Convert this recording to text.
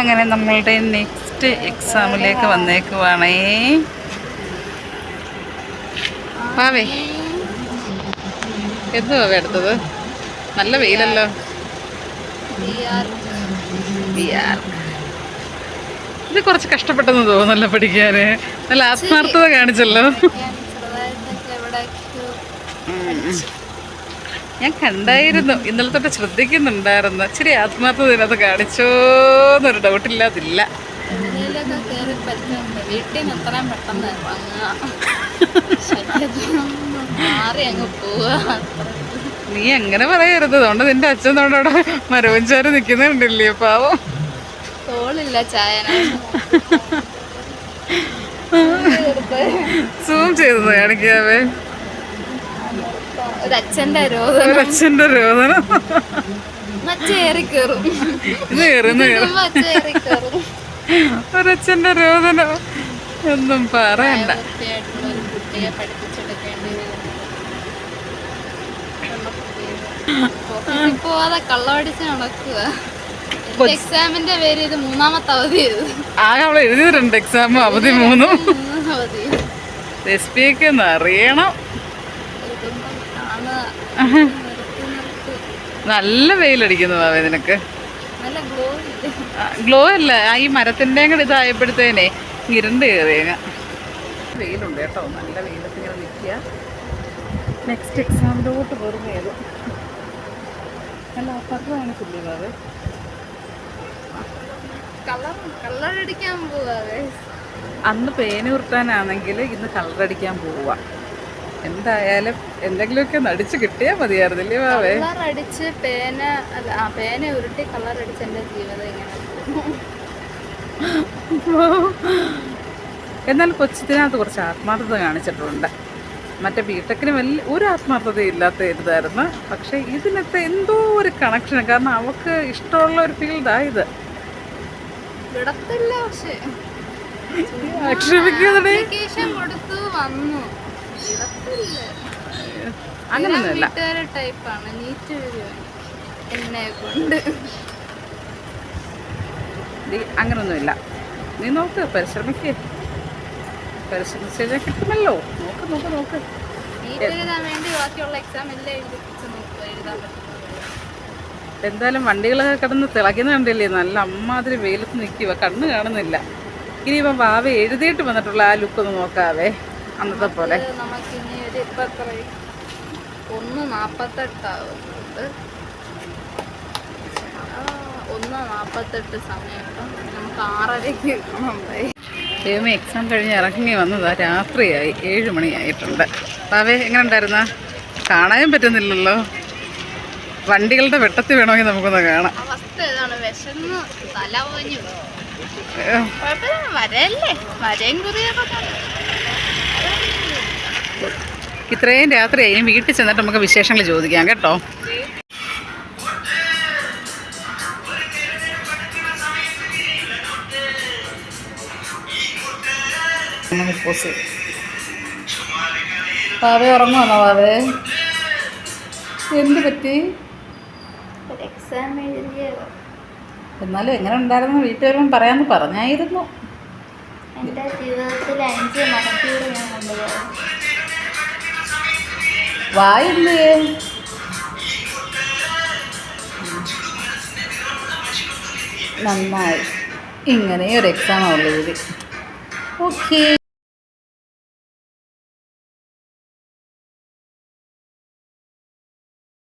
അങ്ങനെ നമ്മളുടെ നെക്സ്റ്റ് എക്സാമിലേക്ക് വന്നേക്കുവാണേ. പാവേ എന്തുവാ എടുത്തത്? നല്ല വെയിലല്ലോ. ഇത് കുറച്ച് കഷ്ടപ്പെട്ടെന്ന് തോന്നുന്നല്ലോ പഠിക്കാന്. നല്ല ആത്മാർത്ഥത കാണിച്ചല്ലോ. ഞാൻ കണ്ടായിരുന്നു, ഇന്നലെ തൊട്ട് ശ്രദ്ധിക്കുന്നുണ്ടായിരുന്നു. ഇച്ചിരി ആത്മാർത്ഥത ഇതിനകത്ത് കാണിച്ചോന്നൊരു ഡൗട്ടില്ലാതില്ല. നീ അങ്ങനെ പറയരുത്. അതുകൊണ്ട് നിന്റെ അച്ഛൻ അവിടെ മരവഞ്ചാര് നിക്കുന്നുണ്ടല്ലേ പാവം. സൂം ചെയ്തത് കാണിക്കാവേ. ഒരച്ഛന്റെ രോദനം. ഒരച്ഛന്റെ രോദനം ഒന്നും പറയണ്ട. പോവാതെ കള്ളവടിച്ച് നടക്കുക. എക്സാമിന്റെ പേര് ഇത് മൂന്നാമത്തെ അവധി. ആകെ അവള് എഴുതിയിട്ടുണ്ട് എക്സാമും അവധി 3 SPക്ക് അറിയണം. നല്ല വെയിലടിക്കുന്നു ബാബേ നിനക്ക്. ഗ്ലോ അല്ല, ഈ മരത്തിൻ്റെ കൂടെ ഇതായപ്പോഴത്തേനെ ഇരുണ്ട് കയറിയങ്ങ. വെയിലുണ്ട് കേട്ടോ, നല്ല വെയിലത്ത് ഇങ്ങനെ നിൽക്കുക. നെക്സ്റ്റ് എക്സാമിലോട്ട് വെറുതെ നല്ല അപ്പുറത്താണ് കുഞ്ഞു ബാബേ. കളറടിക്കാൻ പോവാതെ. അന്ന് പേന ഉരുട്ടാനാണെങ്കിൽ ഇന്ന് കളറടിക്കാൻ പോവുക. എന്തായാലും എന്തെങ്കിലുമൊക്കെ നടിച്ച് കിട്ടിയാൽ മതിയായിരുന്നില്ലേ ബാവേ? കളറടിച്ച് പേന ഉരുട്ടി കളറടിച്ച് എൻ്റെ ജീവിതം ഇങ്ങനെ. എന്നാൽ കൊച്ചിനകത്ത് കുറച്ച് ആത്മാർത്ഥത കാണിച്ചിട്ടുണ്ട്. മറ്റേ ബിടെക്കിന് വലിയ ഒരു ആത്മാർത്ഥത ഇല്ലാത്ത ഇതായിരുന്നു. പക്ഷേ ഇതിനകത്ത് എന്തോ ഒരു കണക്ഷൻ, കാരണം അവൾക്ക് ഇഷ്ടമുള്ള ഒരു ഫീൽഡായത്. വിടത്തില്ല, പക്ഷേ കൊടുത്തു വന്നു. അങ്ങനെയൊന്നുമില്ല. ടൈപ്പാണ് നീറ്റ് എന്നെ കൊണ്ട്. അങ്ങനൊന്നുമില്ല. നീ നോക്ക്, പരിശ്രമിക്ക്. പരിശ്രമിച്ചാൽ കിട്ടുമല്ലോ. നോക്ക്. എന്തായാലും വണ്ടികളൊക്കെ കിടന്ന് തിളയ്ക്കുന്ന കണ്ടില്ലേ? നല്ല അമ്മാതിരി വെയിലത്ത് നിൽക്കുക, കണ്ണ് കാണുന്നില്ല. ഇനി ഇപ്പം വാവ എഴുതിയിട്ട് വന്നിട്ടുള്ള ആ ലുക്കൊന്ന് നോക്കാവേ, അന്നത്തെ പോലെ. 1:48 സമയം. നമുക്ക് 6:30 ദൈവമേ, എക്സാം കഴിഞ്ഞ് ഇറങ്ങി വന്നതാ രാത്രിയായി, 7 മണിയായിട്ടുണ്ട്. വാവേ എങ്ങനെ ഉണ്ടായിരുന്ന? കാണാനും പറ്റുന്നില്ലല്ലോ. വണ്ടികളുടെ വെട്ടത്തിൽ വേണമെങ്കിൽ നമുക്കൊന്ന് കാണാം. അവസ്ഥ ഏതാണ്? വിശന്ന് തല പോഞ്ഞു. ഇത്രയും രാത്രിയായി, ഇനി വീട്ടിൽ ചെന്നിട്ട് നമുക്ക് വിശേഷങ്ങൾ ചോദിക്കാം കേട്ടോ. വാവേ ഉറങ്ങുവാന്നോ? വാവേ എന്ത് പറ്റി? എക്സാം എഴുതിയത്. എന്നാലും എങ്ങനെ ഉണ്ടായിരുന്നു? വീട്ടുകാരും പറയാമെന്ന് പറഞ്ഞായിരുന്നു. എൻ്റെ ജീവിതത്തിൽ 5 മണിക്കൂർ ഞാൻ കൊണ്ടുപോകും. വായില്ലേ? നന്നായി, ഇങ്ങനെ ഒരു എക്സാം ഉള്ളത്. ഓക്കേ.